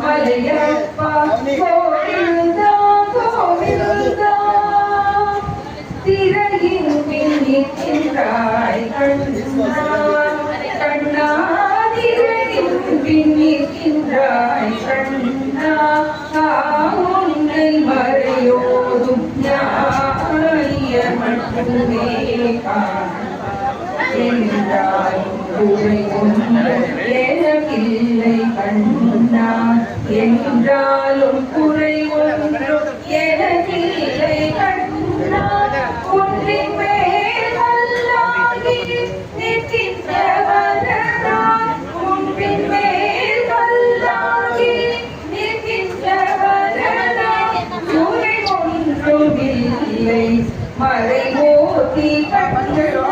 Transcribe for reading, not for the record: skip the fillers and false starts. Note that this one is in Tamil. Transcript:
மலையப்பா கோவிந்தா கோவிந்தா திரையின் பின்னிற்கின்றாய் கண்ணா கண்ணா திரையின் பின்னிற்கின்றாய் கண்ணா உன்னை மறையோதும் ஞாயிய மட்டுமே என்றாலும் குறை ஒன்று எனக்கில்லை கண்ணா என்றாலும் குறை ஒன்று எனக்கில்லை கண்ணா ஒன்றின் மேல் அல்லாகி நிற்கின்றவனா ஒன்றின் மேல் அல்லாகி நிற்கின்றவனா குறை ஒன்றும் இல்லை மறைமூர்த்தி கண்கள்